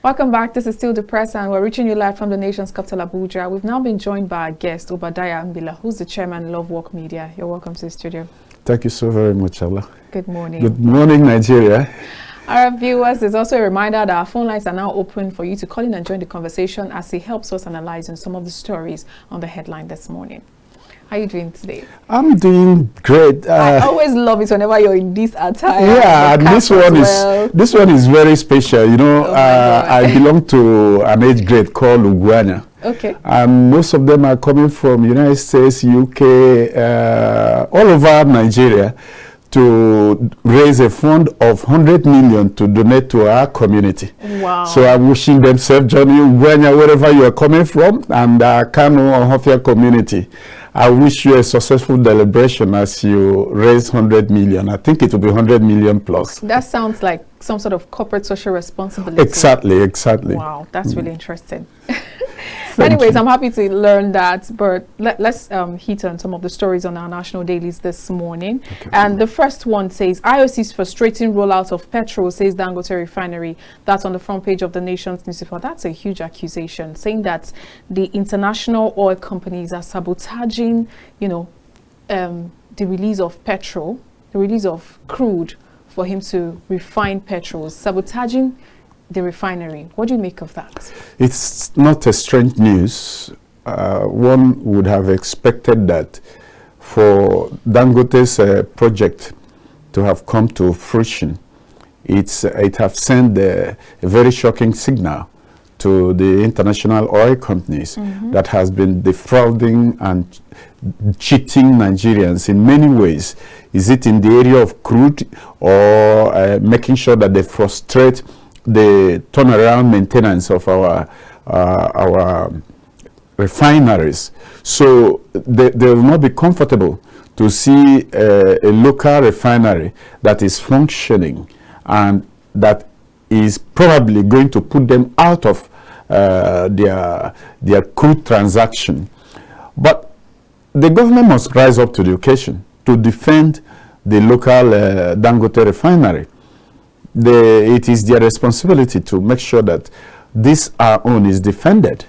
Welcome back. This is still the press, and we're reaching you live from the nation's capital, Abuja. We've now been joined by our guest, Obadiah Mbila, who's the chairman of Lovewalk Media. You're welcome to the studio. Thank you so very much, Allah. Good morning. Good morning, Nigeria. Our viewers, there's also a reminder that our phone lines are now open for you to call in and join the conversation as it helps us analyzing some of the stories on the headline this morning. How are you doing today? I'm doing great. I always love it whenever you're in this attire. Yeah, and this one is very special. You know, I belong to an age grade called Ugwanya. Okay. And most of them are coming from United States, UK, all over Nigeria, to raise a fund of 100 million to donate to our community. Wow. So I'm wishing them safe journey, wherever you are coming from, and Kano or Hofia community. I wish you a successful deliberation as you raise 100 million. I think it will be 100 million plus. That sounds like some sort of corporate social responsibility. Exactly. Wow, that's really interesting. Anyways, I'm happy to learn that, but let's hit on some of the stories on our national dailies this morning. Okay. And the first one says, IOCs frustrating rollout of petrol, says Dangote Refinery. That's on the front page of the nation's newspaper. That's a huge accusation, saying that the international oil companies are sabotaging, the release of petrol, the release of crude for him to refine petrol, sabotaging the refinery. What do you make of that? It's not a strange news. One would have expected that for Dangote's project to have come to fruition, it have sent a very shocking signal to the international oil companies that has been defrauding and cheating Nigerians in many ways. Is it in the area of crude or making sure that they frustrate the turnaround maintenance of our refineries? So they will not be comfortable to see a local refinery that is functioning and that is probably going to put them out of their crude transaction. But the government must rise up to the occasion to defend the local Dangote refinery. It is their responsibility to make sure that this our own is defended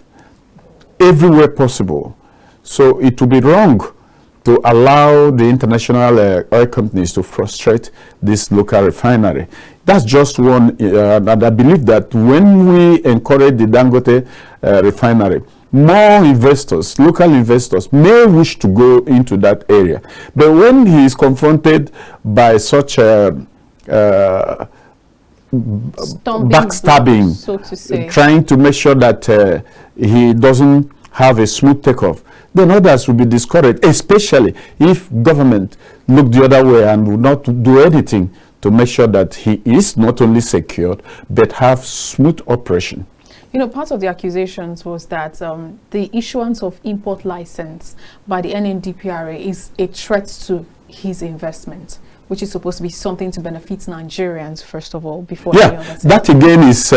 everywhere possible. So it would be wrong to allow the international oil companies to frustrate this local refinery. That's just one, and I believe that when we encourage the Dangote refinery, more investors, local investors, may wish to go into that area. But when he is confronted by such backstabbing, so to say, trying to make sure that he doesn't have a smooth takeoff, then others will be discouraged, especially if government look the other way and will not do anything to make sure that he is not only secured but have smooth operation. Part of the accusations was that the issuance of import license by the NNDPRA is a threat to his investment, which is supposed to be something to benefit Nigerians, first of all, before any other thing. That again is,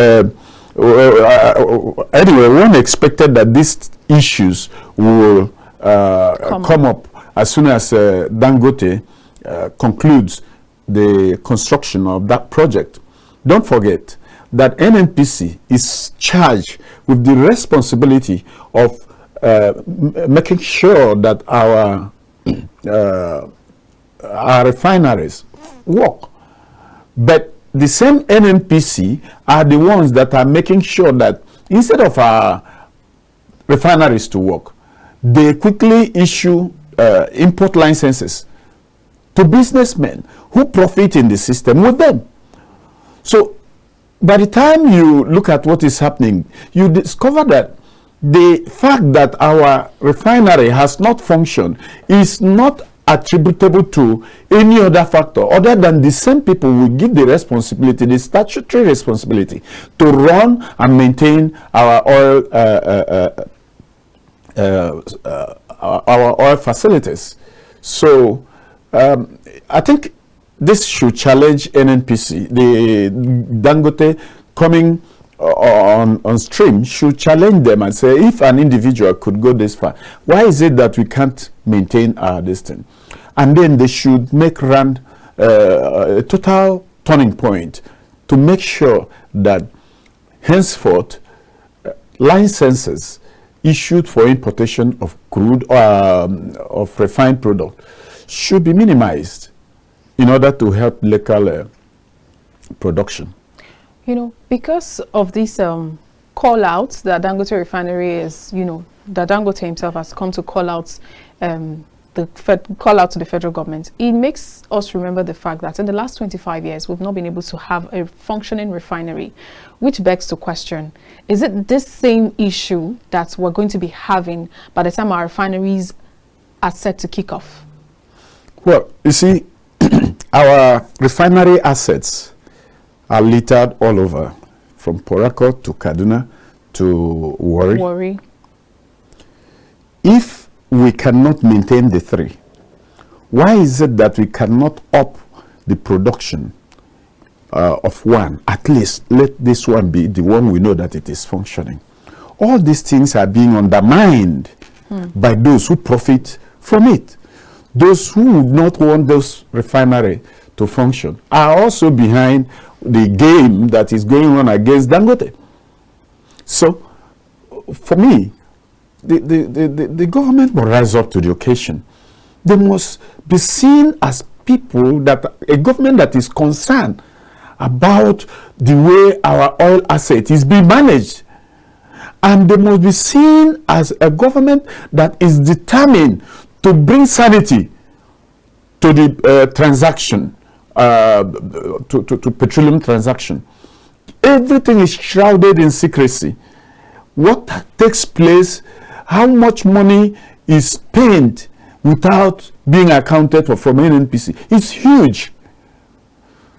anyway, one expected that these issues will come up as soon as Dangote concludes the construction of that project. Don't forget that NNPC is charged with the responsibility of making sure that our refineries work. But the same NNPC are the ones that are making sure that instead of our refineries to work, they quickly issue import licenses to businessmen who profit in the system with them. So by the time you look at what is happening, you discover that the fact that our refinery has not functioned is not attributable to any other factor other than the same people who give the responsibility, the statutory responsibility, to run and maintain our oil facilities. So I think this should challenge NNPC. The Dangote coming on stream should challenge them and say, if an individual could go this far, why is it that we can't maintain our destiny? And then they should make a total turning point to make sure that henceforth, licenses issued for importation of crude of refined product should be minimized in order to help local production. You know, because of these call outs that Dangote Refinery is, you know, that Dangote himself has come to call out call out to the federal government, it makes us remember the fact that in the last 25 years, we've not been able to have a functioning refinery, which begs to question, is it this same issue that we're going to be having by the time our refineries are set to kick off? Well, you see, our refinery assets are littered all over, from Port Harcourt to Kaduna to Warri. If we cannot maintain the three, why is it that we cannot up the production of one? At least let this one be the one we know that it is functioning. All these things are being undermined by those who profit from it. Those who would not want those refinery to function are also behind the game that is going on against Dangote. So, for me, the government must rise up to the occasion. They must be seen as people that, a government that is concerned about the way our oil asset is being managed. And they must be seen as a government that is determined to bring sanity to the transaction, to petroleum transaction. Everything is shrouded in secrecy. What takes place, how much money is spent without being accounted for from NNPC, it's huge.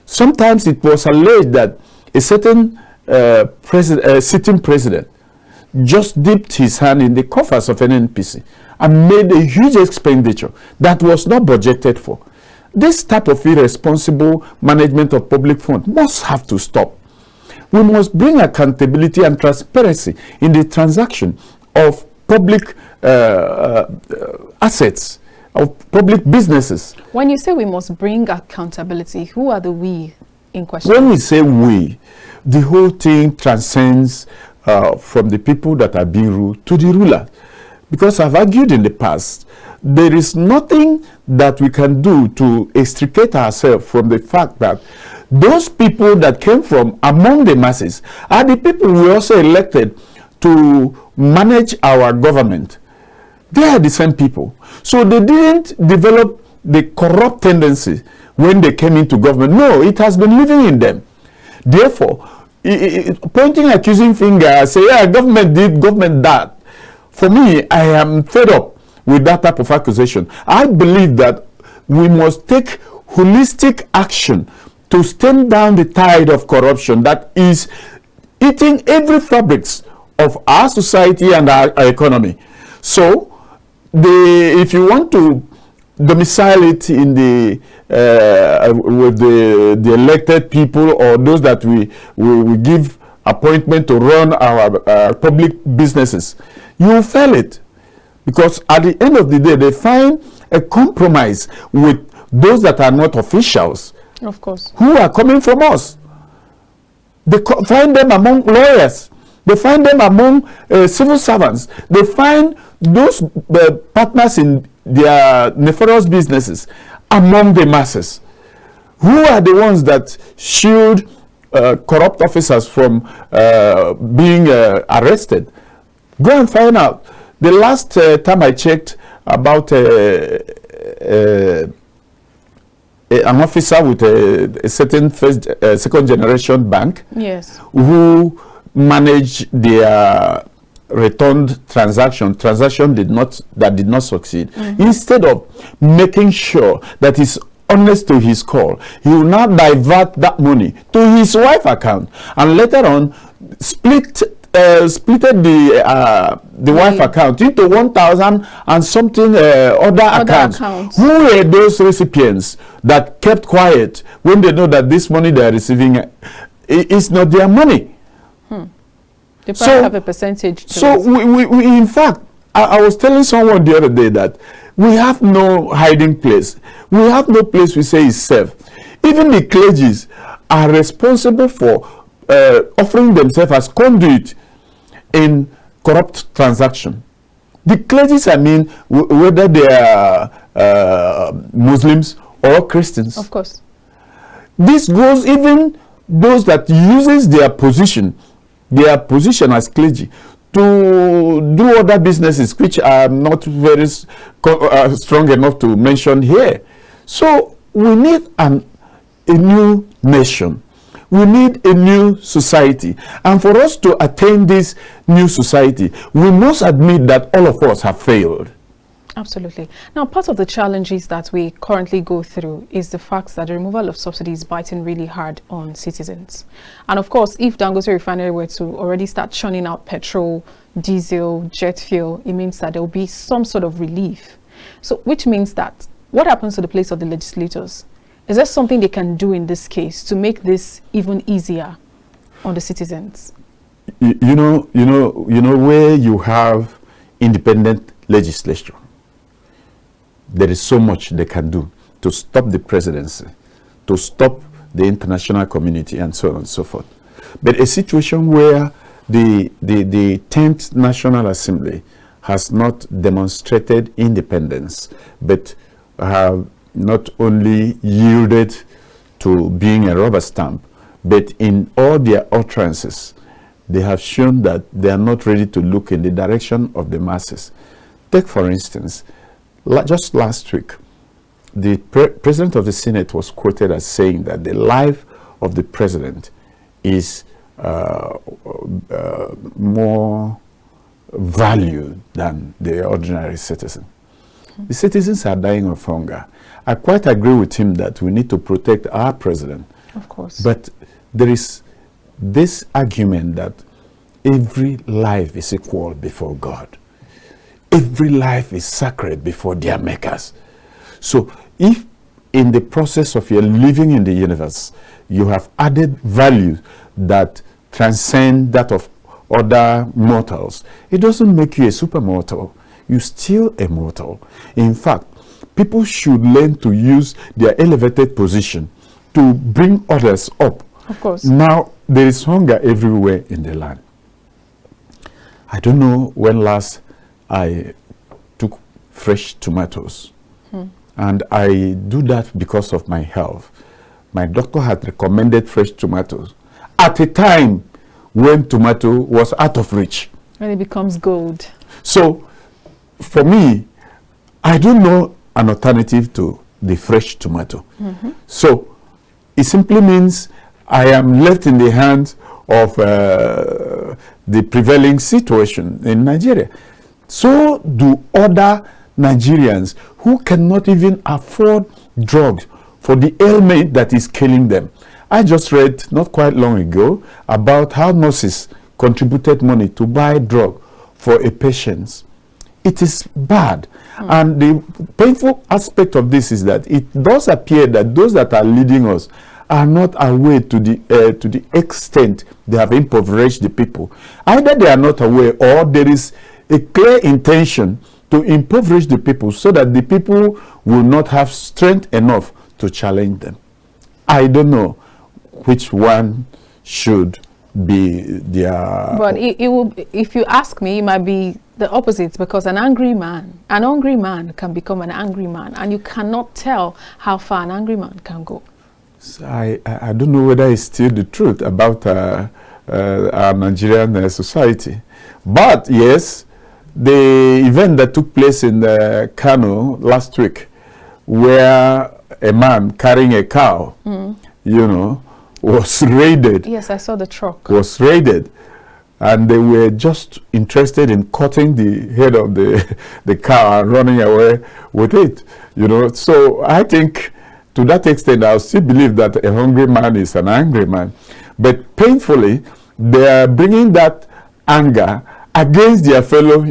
Sometimes it was alleged that a certain sitting president just dipped his hand in the coffers of NNPC and made a huge expenditure that was not budgeted for. This type of irresponsible management of public funds must have to stop. We must bring accountability and transparency in the transaction of public assets, of public businesses. When you say we must bring accountability, who are the we in question? When we say we, the whole thing transcends from the people that are being ruled to the ruler. Because I've argued in the past, there is nothing that we can do to extricate ourselves from the fact that those people that came from among the masses are the people we also elected to manage our government. They are the same people. So they didn't develop the corrupt tendency when they came into government. No, it has been living in them. Therefore, pointing accusing finger, say, yeah, government did, government that. For me, I am fed up with that type of accusation. I believe that we must take holistic action to stem down the tide of corruption that is eating every fabrics of our society and our economy. So, if you want to domicile it in the with the elected people or those that we give appointment to run our public businesses, you will fail it, because at the end of the day they find a compromise with those that are not officials, of course, who are coming from us. They find them among lawyers, they find them among civil servants, they find those partners in their nefarious businesses among the masses. Who are the ones that shield corrupt officers from being arrested? Go and find out. The last time I checked about an officer with a certain second generation bank, yes, who managed their returned transaction did not succeed. Instead of making sure that he's honest to his call, he will now divert that money to his wife's account, and later on splitted the wife account into 1,000 and something other accounts. Who were those recipients that kept quiet when they know that this money they are receiving is not their money? They probably have a percentage to so it. we in fact, I was telling someone the other day that we have no hiding place. We have no place we say is safe. Even the clergies are responsible for offering themselves as conduit in corrupt transaction. The clergies, I mean, whether they are Muslims or Christians. Of course. This goes even those that uses their position as clergy to do other businesses which are not very strong enough to mention here. So we need a new nation. We need a new society. And for us to attain this new society, we must admit that all of us have failed. Absolutely. Now, part of the challenges that we currently go through is the fact that the removal of subsidies is biting really hard on citizens. And of course, if Dangote Refinery were to already start churning out petrol, diesel, jet fuel, it means that there will be some sort of relief. So, which means that what happens to the place of the legislators? Is there something they can do in this case to make this even easier on the citizens? You know where you have independent legislature, there is so much they can do to stop the presidency, to stop the international community, and so on and so forth. But a situation where the 10th National Assembly has not demonstrated independence, but have not only yielded to being a rubber stamp, but in all their utterances, they have shown that they are not ready to look in the direction of the masses. Take, for instance, just last week, the President of the Senate was quoted as saying that the life of the President is more valued than the ordinary citizen. The citizens are dying of hunger. I quite agree with him that we need to protect our President. Of course. But there is this argument that every life is equal before God. Every life is sacred before their makers. So if in the process of your living in the universe, you have added values that transcend that of other mortals, it doesn't make you a supermortal. You're still a mortal. In fact, people should learn to use their elevated position to bring others up. Of course. Now, there is hunger everywhere in the land. I don't know when last I took fresh tomatoes. And I do that because of my health. My doctor had recommended fresh tomatoes at a time when tomato was out of reach. When it becomes gold. So, for me, I don't know an alternative to the fresh tomato. So, it simply means I am left in the hands of the prevailing situation in Nigeria. So do other Nigerians who cannot even afford drugs for the ailment that is killing them. I just read not quite long ago about how nurses contributed money to buy drug for a patient. It is bad. And the painful aspect of this is that it does appear that those that are leading us are not aware to the extent they have impoverished the people. Either they are not aware, or there is a clear intention to impoverish the people so that the people will not have strength enough to challenge them. I don't know which one should be their... But it will, if you ask me, it might be the opposite, because an hungry man can become an angry man, and you cannot tell how far an angry man can go. So I don't know whether it's still the truth about our Nigerian society. But yes, the event that took place in Kano last week, where a man carrying a cow, you know, was raided. Yes, I saw the truck. Was raided. And they were just interested in cutting the head of the cow and running away with it. You know, so I think to that extent, I still believe that a hungry man is an angry man. But painfully, they are bringing that anger against their fellow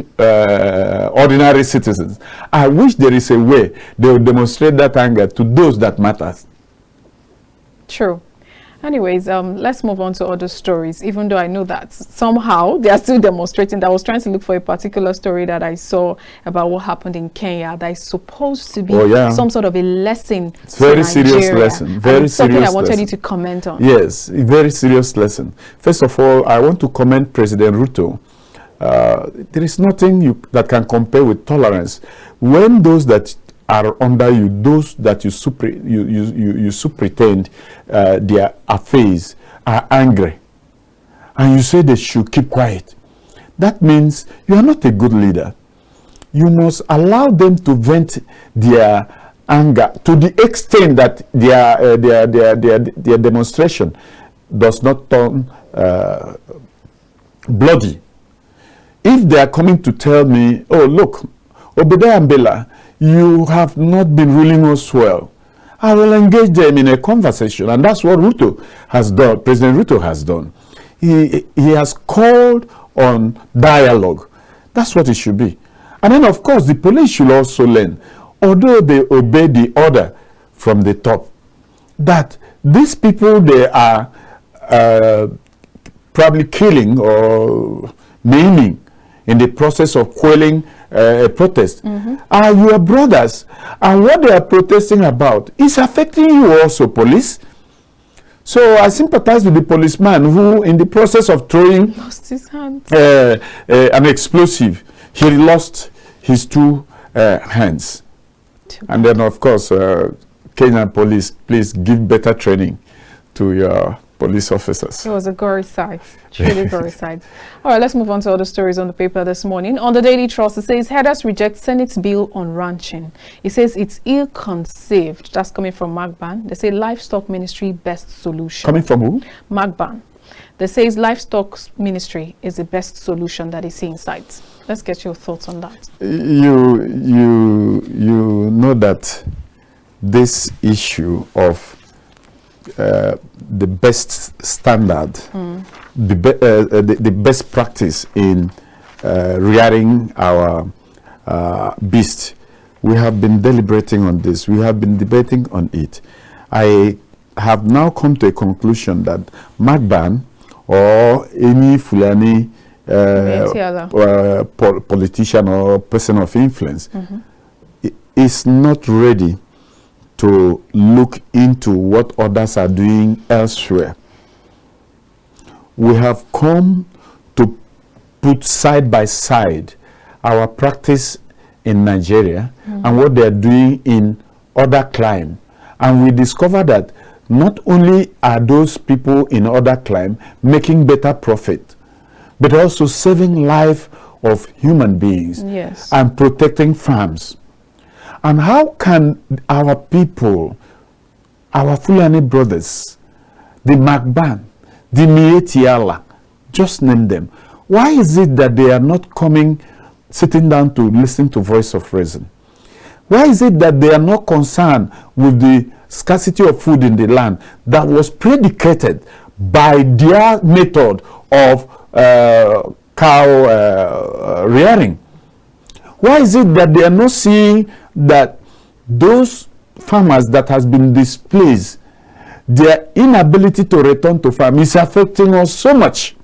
ordinary citizens. I wish there is a way they will demonstrate that anger to those that matters. True. Anyways, let's move on to other stories, even though I know that somehow they are still demonstrating. I was trying to look for a particular story that I saw about what happened in Kenya that is supposed to be some sort of a lesson. It's very serious lesson. Very serious something I wanted you to comment on. Yes, a very serious lesson. First of all, I want to commend President Ruto. There is nothing that can compare with tolerance. When those that are under you, those that you pretend their affairs are angry, and you say they should keep quiet, that means you are not a good leader. You must allow them to vent their anger to the extent that their demonstration does not turn bloody. If they are coming to tell me, oh look, Obadiah and Mbila, you have not been ruling us well, I will engage them in a conversation. And that's what Ruto has done. President Ruto has done. He has called on dialogue. That's what it should be. And then, of course, the police should also learn, although they obey the order from the top, that these people they are probably killing or maiming in the process of quelling a protest are your brothers, and what they are protesting about is affecting you also, police. So I sympathize with the policeman who, in the process of throwing lost his hand. An explosive, he lost his two hands. And then, of course, Kenyan police, please give better training to your police officers. It was a gory sight, truly gory sight. All right, let's move on to other stories on the paper this morning. On the Daily Trust, it says headers reject Senate bill on ranching. It says it's ill-conceived. That's coming from Magban. They say livestock ministry best solution. Coming from who? Magban. They says livestock ministry is the best solution that is in sight. Let's get your thoughts on that. You know that this issue of the best standard, the best practice in rearing our beast, we have been deliberating on this. We have been debating on it. I have now come to a conclusion that Magban or any Fulani politician or person of influence is not ready to look into what others are doing elsewhere. We have come to put side by side our practice in Nigeria and what they are doing in other climes. And we discover that not only are those people in other climes making better profit, but also saving life of human beings and protecting farms. And how can our people, our Fulani brothers, the Magban, the Mietiala, just name them, why is it that they are not sitting down to listen to voice of reason? Why is it that they are not concerned with the scarcity of food in the land that was predicated by their method of cow rearing? Why is it that they are not seeing that those farmers that has been displaced, their inability to return to farm is affecting us so much?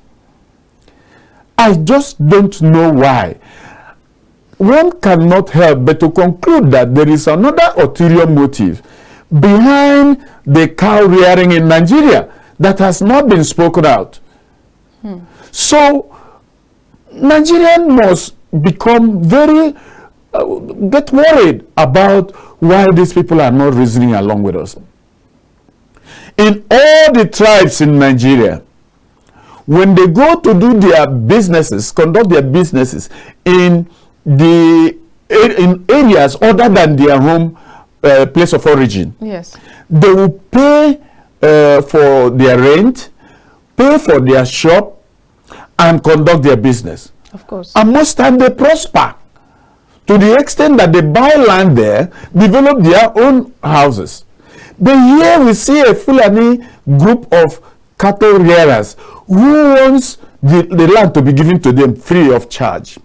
I just don't know why. One cannot help but to conclude that there is another ulterior motive behind the cow rearing in Nigeria that has not been spoken out. So Nigerians must become get worried about why these people are not reasoning along with us. In all the tribes in Nigeria, when they go to do their businesses, conduct their businesses in areas other than their home place of origin, they will pay for their rent, pay for their shop, and conduct their business. Of course. And most times they prosper to the extent that they buy land there, develop their own houses. But here we see a Fulani group of cattle rearers who wants the land to be given to them free of charge.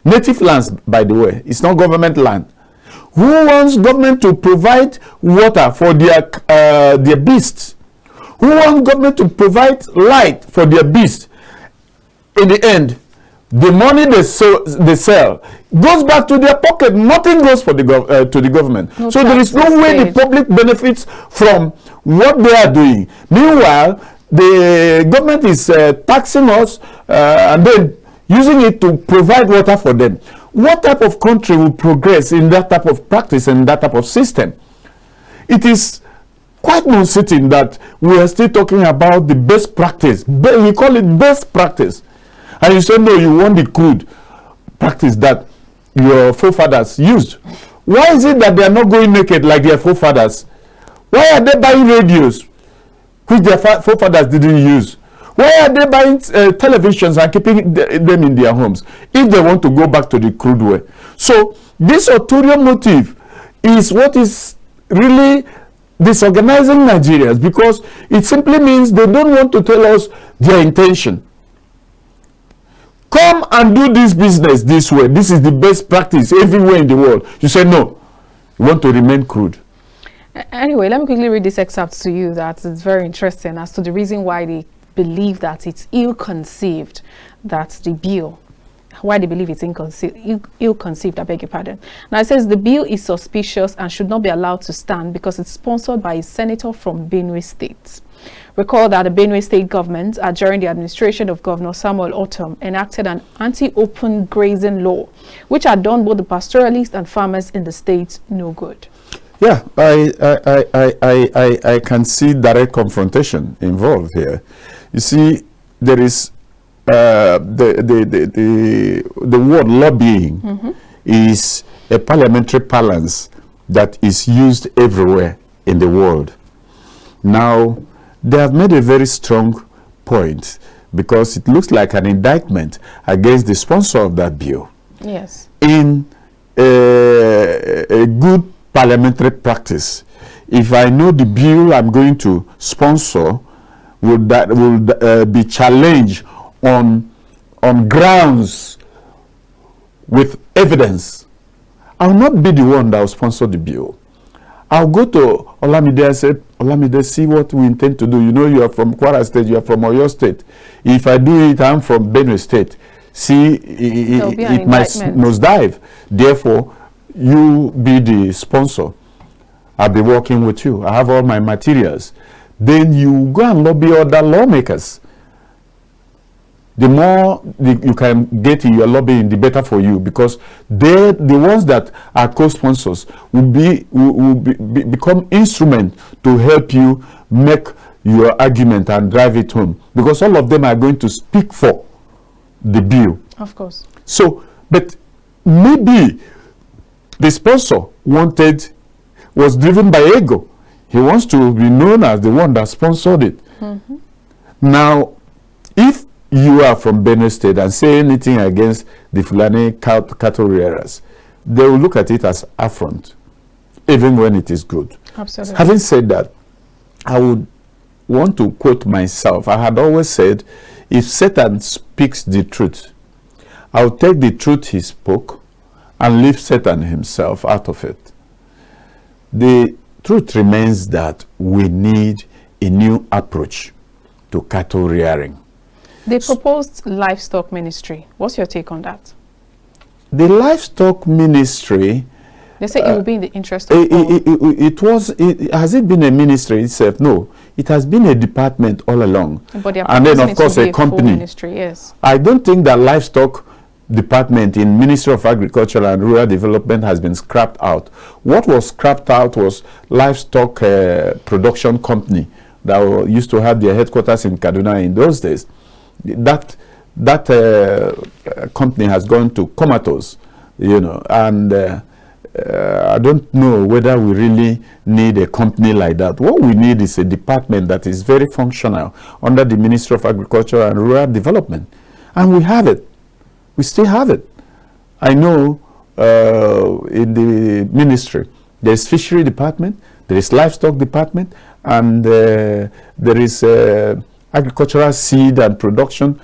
Native lands, by the way, it's not government land. Who wants government to provide water for their beasts? who want government to provide light for their beast. In the end, the money they sell goes back to their pocket. Nothing goes for the to the government. No, so there is no way the public benefits from what they are doing. Meanwhile, the government is taxing us and then using it to provide water for them. What type of country will progress in that type of practice and that type of system? It is quite non-sitting that we are still talking about the best practice. We call it best practice. And you say, no, you want the crude practice that your forefathers used. Why is it that they are not going naked like their forefathers? Why are they buying radios, which their forefathers didn't use? Why are they buying televisions and keeping them in their homes if they want to go back to the crude way? So this ulterior motive is what is really disorganizing Nigerians, because it simply means they don't want to tell us their intention. Come and do this business this way. This is the best practice everywhere in the world. You say no, you want to remain crude. Anyway, let me quickly read this excerpt to you. That is very interesting as to the reason why they believe that it's ill-conceived, that the bill, why they believe it's ill-conceived, I beg your pardon. Now it says the bill is suspicious and should not be allowed to stand because it's sponsored by a senator from Benue State. Recall that the Benue State government, during the administration of Governor Samuel Ortom, enacted an anti-open grazing law, which had done both the pastoralists and farmers in the state no good. Yeah, I can see direct confrontation involved here. You see, there is the word lobbying is a parliamentary parlance that is used everywhere in the world. Now, they have made a very strong point because it looks like an indictment against the sponsor of that bill. Yes. In a good parliamentary practice, if I know the bill I'm going to sponsor will be challenged on grounds with evidence, I'll not be the one that will sponsor the bill. I'll go to Olamide and say, Olamide, see what we intend to do. You know, you are from Kwara State, you are from Oyo State. If I do it, I'm from Benue State. See, it might nosedive. Therefore, you be the sponsor. I'll be working with you. I have all my materials. Then you go and lobby other lawmakers. The more you can get in your lobbying, the better for you, because the ones that are co-sponsors will become instrument to help you make your argument and drive it home, because all of them are going to speak for the bill. Of course. So, but maybe the sponsor was driven by ego. He wants to be known as the one that sponsored it. Now, if you are from Benue State and say anything against the Fulani cattle rearers, they will look at it as affront, even when it is good. Absolutely. Having said that, I would want to quote myself. I had always said, if Satan speaks the truth, I will take the truth he spoke and leave Satan himself out of it. The truth remains that we need a new approach to cattle rearing. They proposed livestock ministry. What's your take on that? The livestock ministry, they say it will be in the interest of has it been a ministry itself? No, it has been a department all along. But and then of course a company. Ministry, yes. I don't think that livestock department in Ministry of Agriculture and Rural Development has been scrapped out. What was scrapped out was livestock production company that used to have their headquarters in Kaduna in those days. That company has gone to comatose, you know, and I don't know whether we really need a company like that. What we need is a department that is very functional under the Ministry of Agriculture and Rural Development, and we have it. We still have it. I know in the ministry there's fishery department, there is livestock department, and there is agricultural seed and production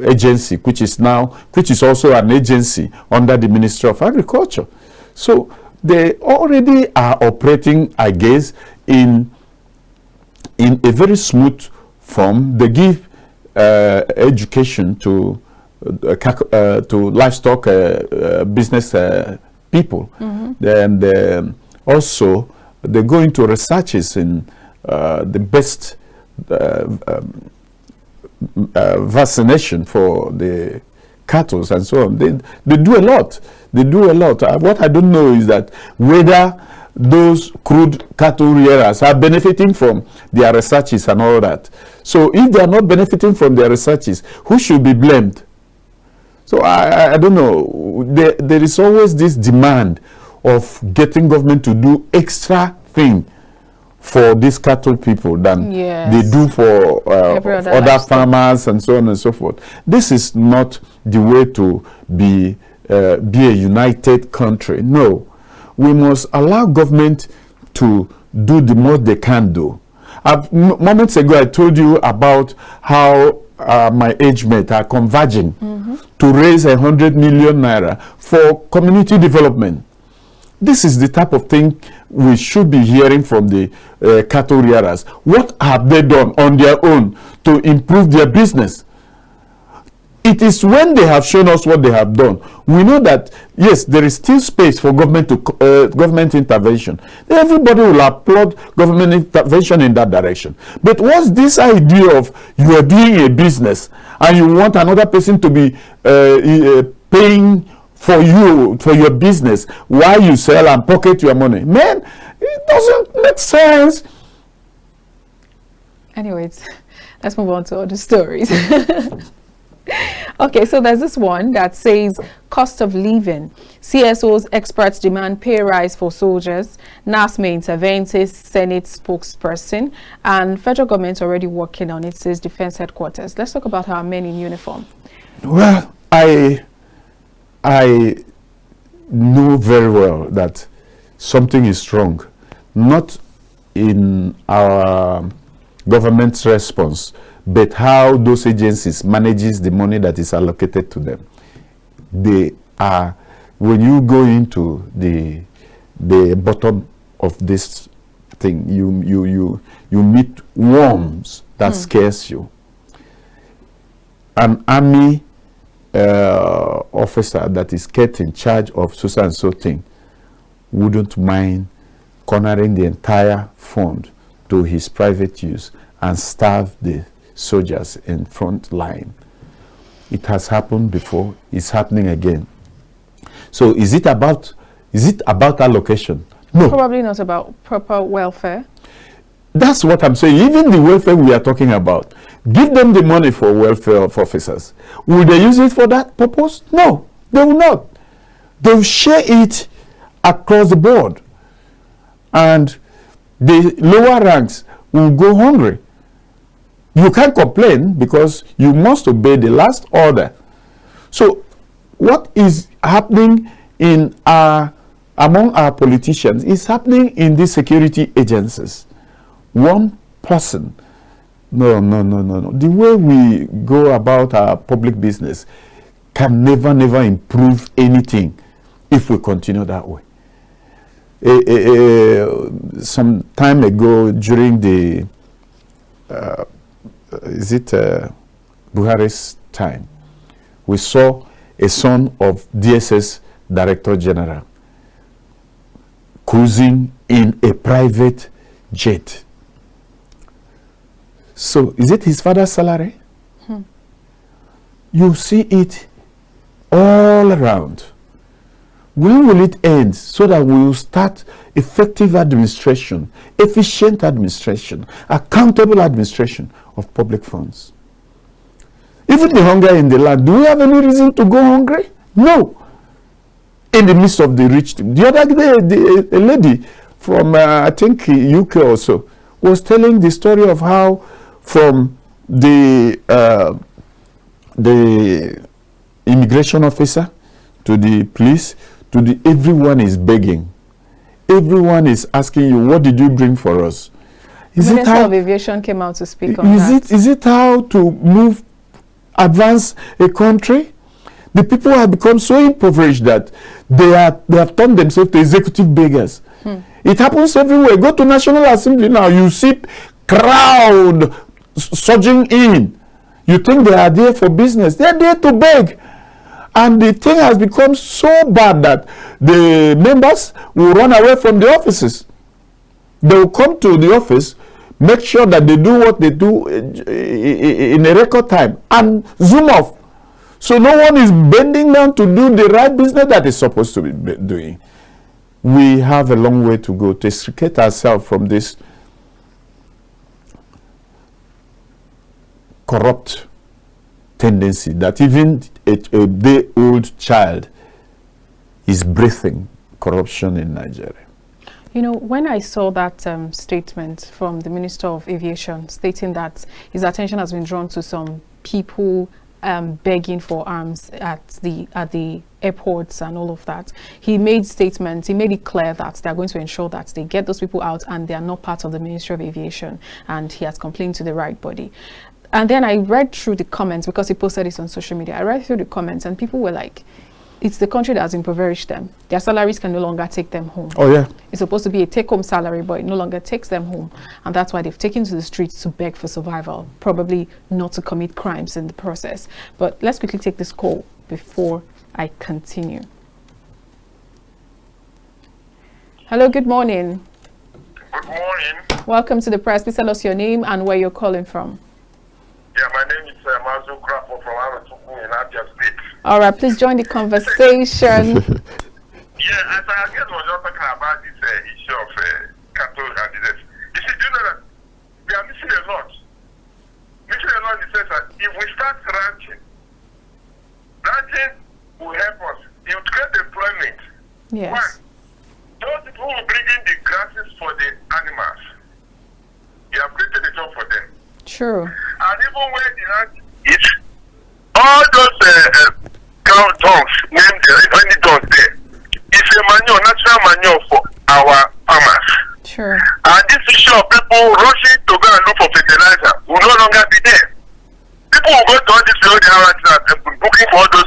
agency, which is also an agency under the Ministry of Agriculture. So they already are operating, I guess, in in a very smooth form. They give education to livestock business people. And also they go into researches in the best vaccination for the cattle and so on. They do a lot. They do a lot. What I don't know is that whether those crude cattle rearers are benefiting from their researches and all that. So if they are not benefiting from their researches, who should be blamed? So I don't know. There is always this demand of getting government to do extra thing for these cattle people than they do for other farmers and so on and so forth. This is not the way to be a united country. No. We must allow government to do the most they can do. Moments ago, I told you about how my age mates are converging to raise 100 million naira for community development. This is the type of thing we should be hearing from the cattle rearers. What have they done on their own to improve their business? It is when they have shown us what they have done, we know that, yes, there is still space for government intervention. Everybody will applaud government intervention in that direction. But what's this idea of you are doing a business and you want another person to be paying for you, for your business, while you sell and pocket your money? Man, it doesn't make sense. Anyways, let's move on to other stories. Okay, so there's this one that says cost of living. CSO's experts demand pay rise for soldiers. NAS may intervene, says Senate spokesperson. And federal government already working on it, says Defense Headquarters. Let's talk about our men in uniform. Well, I know very well that something is wrong, not in our government's response, but how those agencies manages the money that is allocated to them. They are, when you go into the bottom of this thing, you meet worms that scares you. An army officer that is kept in charge of so and so thing wouldn't mind cornering the entire fund to his private use and starve the soldiers in front line. It has happened before. It's happening again. So is it about allocation? No. Probably not about proper welfare. That's what I'm saying. Even the welfare we are talking about, give them the money for welfare of officers. Will they use it for that purpose? No, they will not. They will share it across the board. And the lower ranks will go hungry. You can't complain because you must obey the last order. So what is happening in among our politicians is happening in these security agencies. One person. No. The way we go about our public business can never improve anything if we continue that way. Some time ago during the Buhari's time, we saw a son of DSS Director General cruising in a private jet. So is it his father's salary? You see it all around. When will it end so that we will start effective administration, efficient administration, accountable administration of public funds? Even the hunger in the land, do we have any reason to go hungry? No. In the midst of the rich. The other day, a lady from, I think, UK also, was telling the story of how from the immigration officer to the police to the everyone is begging. Everyone is asking you, what did you bring for us? Is Minister of Aviation came out to speak on that. Is it how to advance a country? The people have become so impoverished that they have turned themselves to executive beggars. It happens everywhere. Go to National Assembly now, you see crowd surging in. You think they are there for business. They are there to beg. And the thing has become so bad that the members will run away from the offices. They will come to the office, make sure that they do what they do in a record time, and zoom off. So no one is bending down to do the right business that is supposed to be doing. We have a long way to go to extricate ourselves from this corrupt tendency that even a day-old child is breathing corruption in Nigeria. You know, when I saw that statement from the Minister of Aviation stating that his attention has been drawn to some people begging for arms at the airports and all of that, he made statements, he made it clear that they're going to ensure that they get those people out and they are not part of the Ministry of Aviation, and he has complained to the right body. And then I read through the comments, because he posted this on social media. I read through the comments and people were like, it's the country that has impoverished them. Their salaries can no longer take them home. Oh, yeah. It's supposed to be a take-home salary, but it no longer takes them home. And that's why they've taken to the streets to beg for survival, probably not to commit crimes in the process. But let's quickly take this call before I continue. Hello, good morning. Good morning. Welcome to the press. Please tell us your name and where you're calling from. Yeah, my name is Mazu Krapo from Aratuku in Abia State. All right, please join the conversation. Yeah, as I guess was just talking about this issue of cattle and disease. You see, do you know that we are missing a lot? Missing a lot in the sense that if we start ranching will help us. It will create employment. Yes. One, those people who bring in the grasses for the animals, you have created a job for them. True. And even when the ranch is, all those cow dogs, named any dogs there, it's a manure, natural manure for our farmers. Sure. And this issue of people rushing to go and look for fertilizer will no longer be there. People will go to all these road areas and looking for all those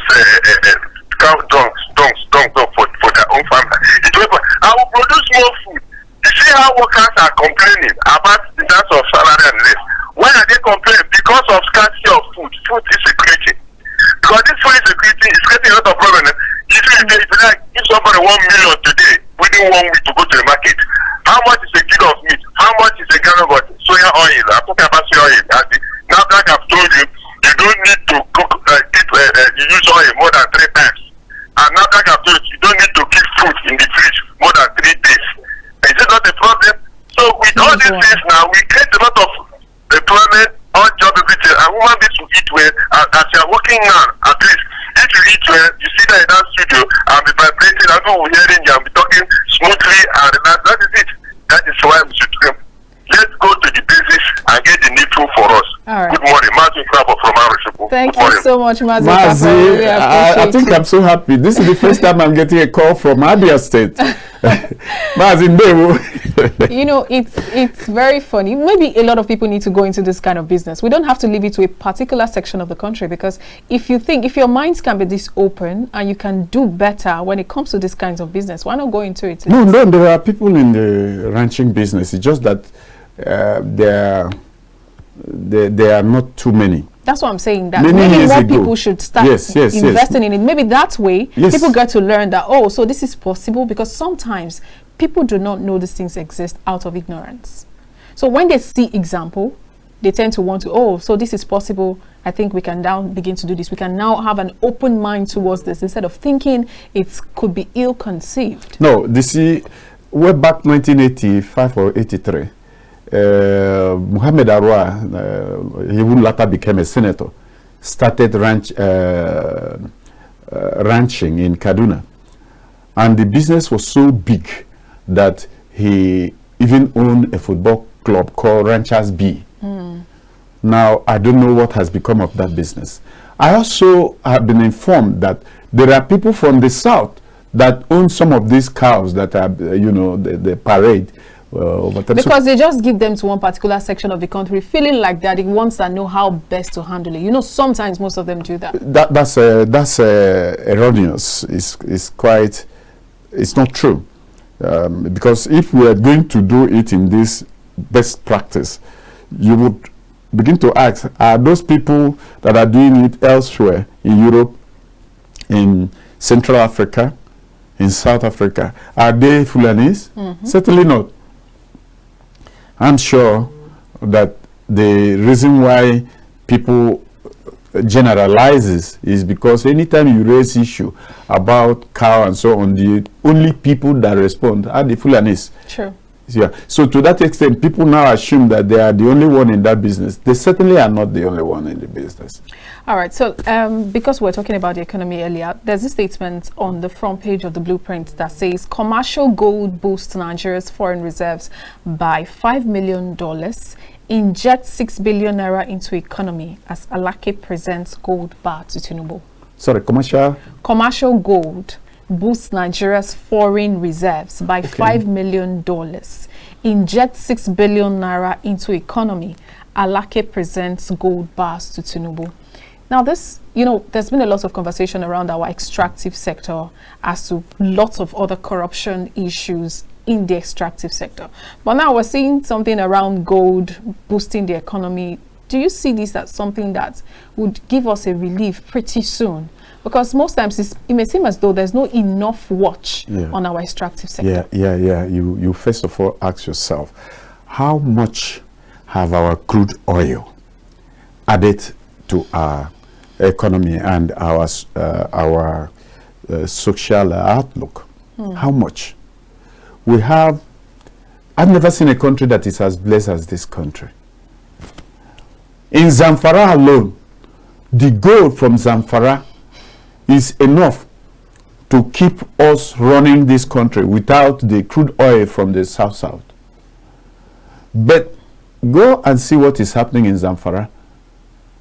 cow dogs for their own farmers. I will produce more food. You see how workers are complaining about the terms of salary and less. Why are they complaining? Because of scarcity of food. Food insecurity. Because this food insecurity is creating a lot of problems. If somebody 1 million today, within 1 week to go to the market, how much is a kilo of meat? How much is a gallon of soya oil? I'm talking about soya oil. Now, like I've told you, you don't need to cook, you use oil more than 3 times. And now, like I've told you, you don't need to keep food in the fridge more than 3 days. Is it not a problem? So, with all these things now, we create a lot of employment, on job, everything. And human beings will eat well. As you are working now, at least, if you eat well, you see that in that studio, I'll be vibrating, I'll be hearing you, I'll be talking smoothly, and that is it. That is why we should come. Let's go to the basics and get the needful for us. All right. Good morning, Martin Krabo from Arishipu. Thank you so much, Mazi. Mazi, I think I'm so happy. This is the first time I'm getting a call from Abia State. Mazi, you know, it's very funny. Maybe a lot of people need to go into this kind of business. We don't have to leave it to a particular section of the country, because if your minds can be this open and you can do better when it comes to these kinds of business, why not go into it? No, there are people in the ranching business. It's just that there are not too many. That's what I'm saying. That Many maybe more ago. people should start investing in it. Maybe that way people get to learn that, oh, so this is possible, because sometimes people do not know these things exist out of ignorance. So when they see example, they tend to want to, oh, so this is possible. I think we can now begin to do this. We can now have an open mind towards this instead of thinking it could be ill-conceived. No, way back 1985 or 83, Muhammad Arwa, he would later became a senator, started ranching in Kaduna. And the business was so big that he even owned a football club called Ranchers B. Now, I don't know what has become of that business. I also have been informed that there are people from the south that own some of these cows that are, the parade. Because they just give them to one particular section of the country, feeling like they're the ones that know how best to handle it. You know, sometimes most of them do that. That's erroneous. It's not true. Because if we are going to do it in this best practice, you would begin to ask, are those people that are doing it elsewhere in Europe, in Central Africa, in South Africa, are they Fulanis? Certainly not. I'm sure that the reason why people generalizes is because anytime you raise issue about cow and so on, the only people that respond are the Fulanis. Sure. Yeah. So to that extent, people now assume that they are the only one in that business. They certainly are not the only one in the business. All right. So because we're talking about the economy earlier, there's a statement on the front page of the blueprint that says commercial gold boosts Nigeria's foreign reserves by $5 million, injects 6 billion naira into economy as Alake presents gold bar to Tinubu. Sorry, Commercial gold boosts Nigeria's foreign reserves by $5 million, injects 6 billion naira into economy. Alake presents gold bars to Tinubu. Now this, there's been a lot of conversation around our extractive sector as to lots of other corruption issues in the extractive sector. But now we're seeing something around gold boosting the economy. Do you see this as something that would give us a relief pretty soon? Because most times it may seem as though there's not enough watch on our extractive sector. Yeah. You first of all ask yourself, how much have our crude oil added to our economy and our social outlook? How much? I've never seen a country that is as blessed as this country. In Zamfara alone, the gold from Zamfara is enough to keep us running this country without the crude oil from the south. But go and see what is happening in Zamfara.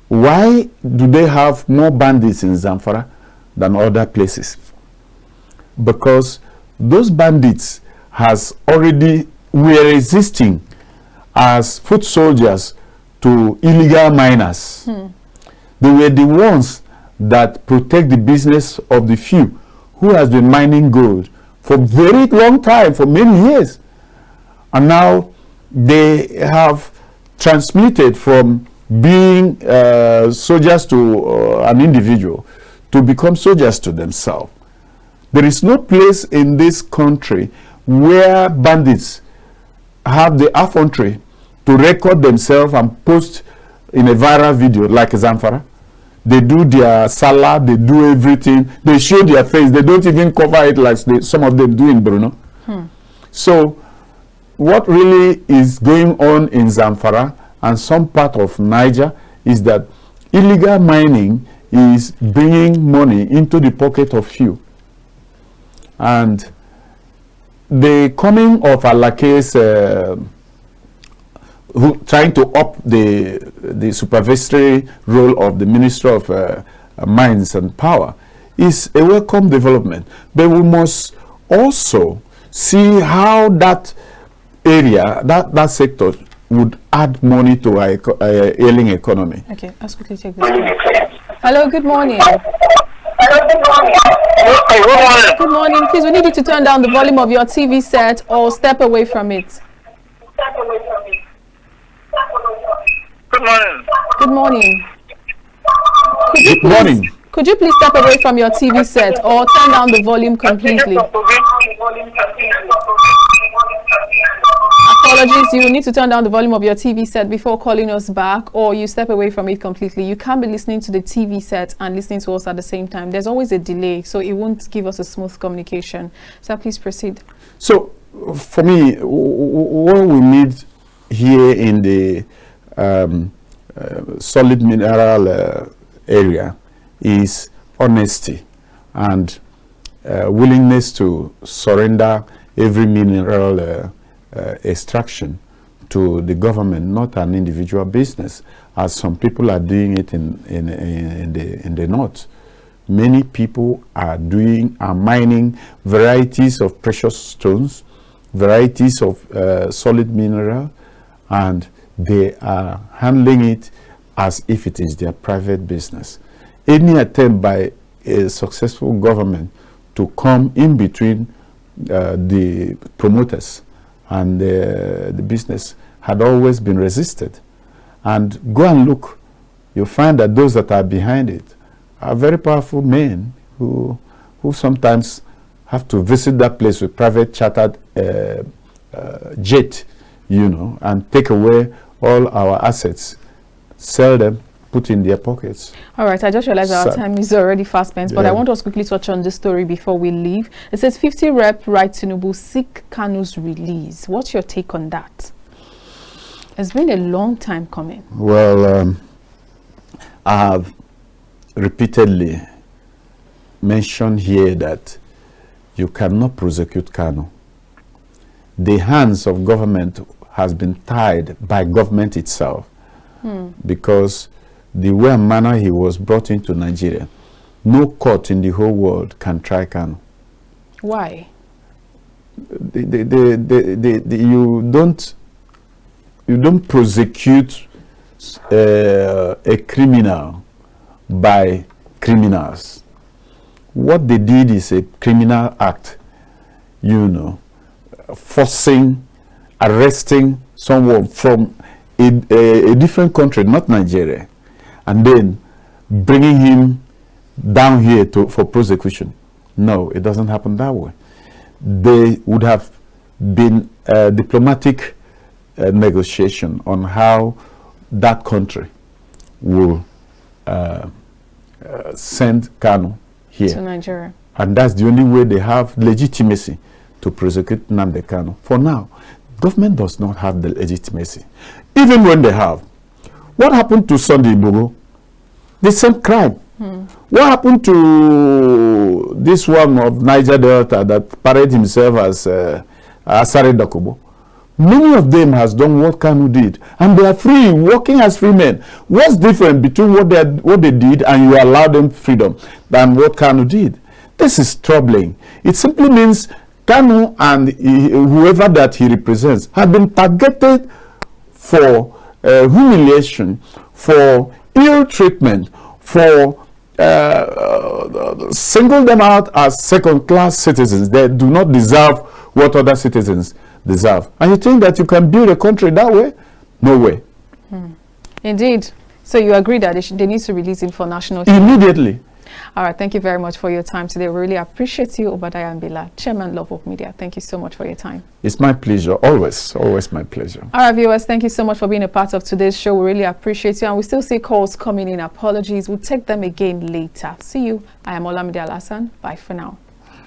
Why do they have more bandits in Zamfara than other places? Because those bandits were resisting as foot soldiers to illegal miners. They were the ones that protect the business of the few who has been mining gold for a very long time, for many years. And now they have transmitted from being soldiers to an individual to become soldiers to themselves. There is no place in this country where bandits have the effrontery to record themselves and post in a viral video like Zamfara. They do their salah, they do everything, they show their face, they don't even cover it like some of them do in Bruno. So what really is going on in Zamfara and some part of Niger is that illegal mining is bringing money into the pocket of few. And the coming of Alake's trying to up the supervisory role of the Minister of Mines and Power is a welcome development. But we must also see how that area, that sector would add money to our ailing economy. Okay, let's quickly take this one. Hello, good morning. Good morning. Please, we need you to turn down the volume of your TV set or step away from it. Good morning. Good morning. Could you please step away from your TV set or turn down the volume completely? Apologies, you need to turn down the volume of your TV set before calling us back, or you step away from it completely. You can't be listening to the TV set and listening to us at the same time. There's always a delay, so it won't give us a smooth communication. So please proceed. So for me, what we need here in the solid mineral area is honesty and willingness to surrender every mineral extraction to the government, not an individual business, as some people are doing it in the north. Many people are mining varieties of precious stones, varieties of solid mineral, and they are handling it as if it is their private business. Any attempt by a successful government to come in between the promoters and the business had always been resisted. and go and look. You'll find that those that are behind it are very powerful men who sometimes have to visit that place with private chartered jet, you know, and take away all our assets, sell them, put in their pockets. All right, I just realized our time is already fast spent, but I want us quickly touch on this story before we leave. It says 50 Rep Right Tinubu seek Kanu's release. What's your take on that? It's been a long time coming. Well, I have repeatedly mentioned here that you cannot prosecute Kanu. The hands of government has been tied by government itself, because the way and manner he was brought into Nigeria, no court in the whole world can try Kanu. Why? You don't prosecute a criminal by criminals. What they did is a criminal act, you know, forcing, arresting someone from a different country, not Nigeria, and then bringing him down here for prosecution. No, it doesn't happen that way. They would have been diplomatic negotiation on how that country will send Kanu here to Nigeria, and that's the only way they have legitimacy to prosecute Nnamdi Kanu. For now, government does not have the legitimacy. Even when they have, what happened to Sunday Igboho? The same crime. What happened to this one of Niger Delta that paraded himself as Asare Dakubo? Many of them has done what Kanu did, and they are free, working as free men. What's different between what they did and you allow them freedom than what Kanu did? This is troubling. It simply means Kanu and whoever that he represents have been targeted for humiliation, for ill treatment, for single them out as second-class citizens. They do not deserve what other citizens deserve. And you think that you can build a country that way? No way. Indeed. So you agree that they need to release him for national immediately. All right, thank you very much for your time today. We really appreciate you, Obadiah Mbila, Chairman, Lovewalk Media. Thank you so much for your time. It's my pleasure, always my pleasure. All right, viewers, thank you so much for being a part of today's show. We really appreciate you, and we still see calls coming in. Apologies, we'll take them again later. See you. I am Olamide Alhassan. Bye for now.